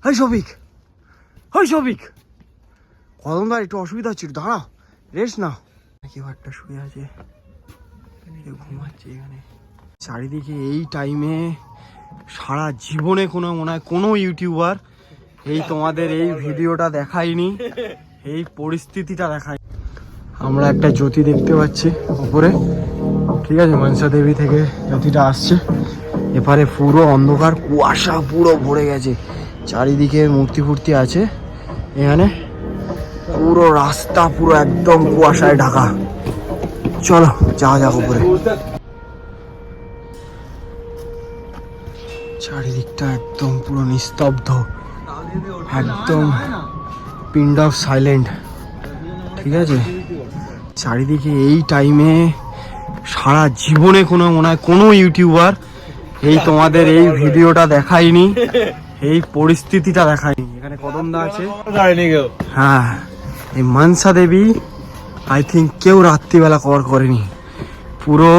High Sabik, high Sabik, কদমদার একটু অসুবিধা হচ্ছে, দাঁড়াও, রেস্ট নাও। কেউ একটা শুয়ে আছে, কেউ ঘুমাচ্ছে এখানে। চারিদিকে এই টাইমে সারা জীবনে মনে হয় কোনো ইউটিউবার এই তোমাদের এই ভিডিওটা দেখায়নি, এই পরিস্থিতিটা দেখায়। আমরা একটা জ্যোতি দেখতে পাচ্ছি উপরে, ঠিক আছে, মনসা দেবী থেকে জ্যোতিটা আসছে। এপারে পুরো অন্ধকার, কুয়াশা পুরো ভরে গেছে, চারিদিকে মূর্তি ফুর্তি আছে। এখানে পুরো রাস্তা পুরো একদম কুয়াশায় ঢাকা। চলো যাওয়া যাক উপরে। চারিদিকটা একদম পুরো নিস্তব্ধ, একদম পিন্ড অফ সাইলেন্ট, ঠিক আছে। চারিদিকে এই টাইমে সারা জীবনে মনে হয় কোনো ইউটিউবার এই তোমাদের এই ভিডিওটা দেখায়নি, এই পরিস্থিতিটা দেখায়নি। এখানে কদমদা আছে, হ্যাঁ, এই মনসা দেবী আই থিঙ্ক কেউ রাত্রিবেলা কভার করেনি। পুরো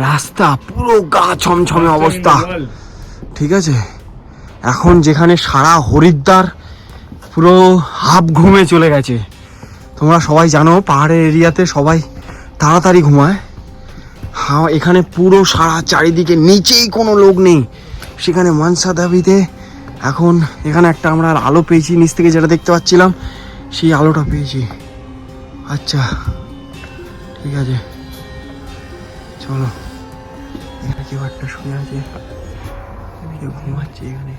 রাস্তা পুরো গা ছমছমে অবস্থা, ঠিক আছে। এখন যেখানে সারা হরিদ্বার পুরো হাফ ঘুমে চলে গেছে। তোমরা সবাই জানো পাহাড়ের এরিয়াতে সবাই তাড়াতাড়ি ঘুমায়। হ্যাঁ, এখানে পুরো সারা চারিদিকে নিচেই কোনো লোক নেই। সেখানে মনসা দেবীতে এখন এখানে একটা আমরা আলো পেয়েছি, নিচ থেকে যেটা দেখতে পাচ্ছিলাম সেই আলোটা পেয়েছি। আচ্ছা ঠিক আছে, চলো। এখানে কেউ একটা শুয়ে আছে, এখানে কেউ ঘুমাচ্ছে, এখানে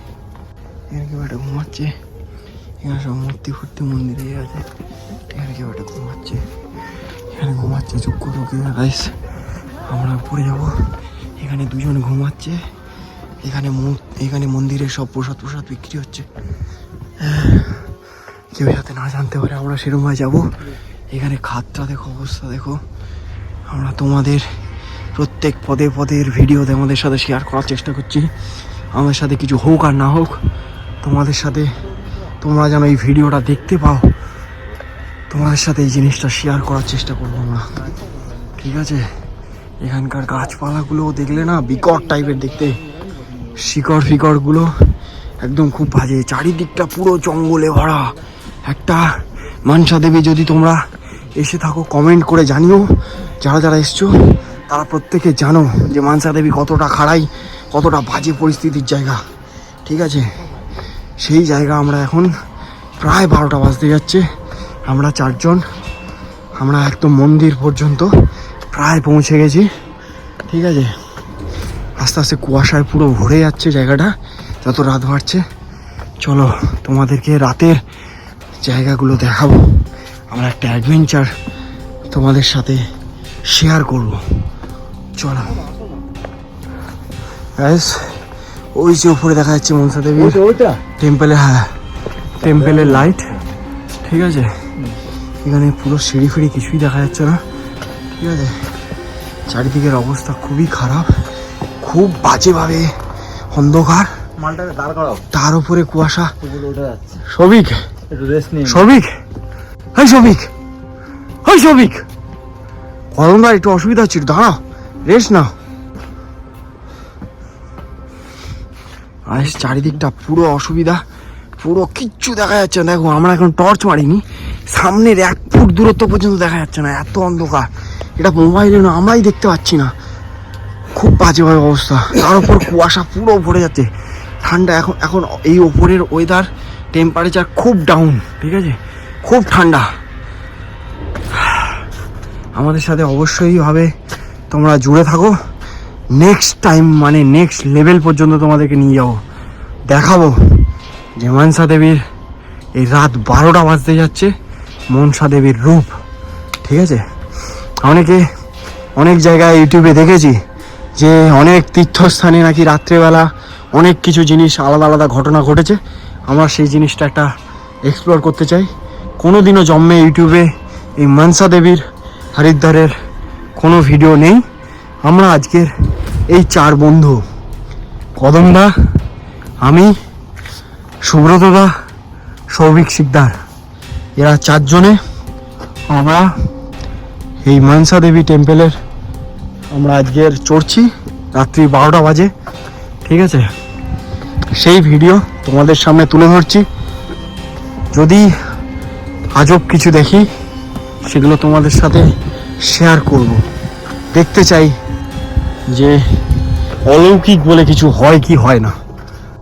কেউ একটা ঘুমাচ্ছে। এখানে সব মূর্তি ফুর্তি মন্দিরে আছে, এখানে কেউ একটা ঘুমাচ্ছে, এখানে ঘুমাচ্ছে। চুপ করো কেউ গাইস, আমরা উপরে যাবো। এখানে দুজন ঘুমাচ্ছে, এখানে মন্দিরে সব প্রসাদ বিক্রি হচ্ছে। কেউ যাতে না জানতে পারে আমরা সেরকমভাবে যাবো। এখানে খাতটা দেখো, অবস্থা দেখো। আমরা তোমাদের প্রত্যেক পদে পদের ভিডিও তোমাদের সাথে শেয়ার করার চেষ্টা করছি। আমাদের সাথে কিছু হোক আর না হোক, তোমাদের সাথে তোমরা যেন এই ভিডিওটা দেখতে পাও, তোমাদের সাথে এই জিনিসটা শেয়ার করার চেষ্টা করবো আমরা, ঠিক আছে। এখানকার গাছপালাগুলো দেখলে না বিকট টাইপের দেখতে, শিকড় একদম খুব বাজে। চারিদিকটা পুরো জঙ্গলে ভরা একটা। মনসা দেবী যদি তোমরা এসে থাকো কমেন্ট করে জানিও, যারা এসছো তারা প্রত্যেকে জানো যে মনসা দেবী কতটা খাড়াই, কতটা বাজে পরিস্থিতির জায়গা, ঠিক আছে। সেই জায়গা আমরা এখন প্রায় 12টা বাজতে যাচ্ছে। আমরা 4 জন, আমরা একদম মন্দির পর্যন্ত প্রায় পৌঁছে গেছি, ঠিক আছে। আস্তে আস্তে কুয়াশায় পুরো ভরে যাচ্ছে জায়গাটা যত রাত বাড়ছে। চলো তোমাদেরকে রাতের জায়গাগুলো দেখাবো, আমরা একটা অ্যাডভেঞ্চার তোমাদের সাথে শেয়ার করব। চলো গাইস, ওই যে উপরে দেখা যাচ্ছে মনসা দেবীর টেম্পেলে, হ্যাঁ, টেম্পেলের লাইট, ঠিক আছে। এখানে পুরো সিঁড়ি ফিড়ি কিছুই দেখা যাচ্ছে না, ঠিক আছে। চারিদিকের অবস্থা খুবই খারাপ, খুব বাজেভাবে অন্ধকার, তার উপরে কুয়াশা। সবিক, হাই সবিক, হাই সবিক, কদমদার একটু অসুবিধা হচ্ছে, দাঁড়াও, রেস্ট নাও। আর চারিদিকটা পুরো অসুবিধা, পুরো কিচ্ছু দেখা যাচ্ছে না। দেখো আমরা এখন টর্চ মারিনি, সামনের 1 ফুট দূরত্ব পর্যন্ত দেখা যাচ্ছে না, এত অন্ধকার। এটা মোবাইলে না, আমরাই দেখতে পাচ্ছি না, খুব বাজেভাবে অবস্থা। তার উপর কুয়াশা পুরো ভরে যাচ্ছে। ঠান্ডা এখন এই ওপরের ওয়েদার টেম্পারেচার খুব ডাউন, ঠিক আছে, খুব ঠান্ডা। আমাদের সাথে অবশ্যই ভাবে তোমরা জুড়ে থাকো। নেক্সট টাইম মানে নেক্সট লেভেল পর্যন্ত তোমাদেরকে নিয়ে যাবো, দেখাবো যে মনসা দেবীর এই রাত 12টা বাজতে যাচ্ছে মনসা দেবীর রূপ, ঠিক আছে। অনেক জায়গায় ইউটিউবে দেখেছি যে অনেক তীর্থস্থানে নাকি রাত্রেবেলা অনেক কিছু জিনিস আলাদা ঘটনা ঘটেছে। আমরা সেই জিনিসটা একটা এক্সপ্লোর করতে চাই। কোনোদিনও জন্মে ইউটিউবে এই মনসা দেবীর হরিদ্বারের কোনো ভিডিও নেই। আমরা আজকের এই 4 বন্ধু, কদমদা, আমি, সুব্রতদা, সৌভিক শিকদার, এরা 4 জনে আমরা এই মনসা দেবী টেম্পেলের আমরা আজকের চড়ছি। রাত্রি 12টা বাজে, ঠিক আছে। সেই ভিডিও তোমাদের সামনে তুলে ধরছি। যদি আজব কিছু দেখি সেগুলো তোমাদের সাথে শেয়ার করব। দেখতে চাই যে অলৌকিক বলে কিছু হয় কি হয় না।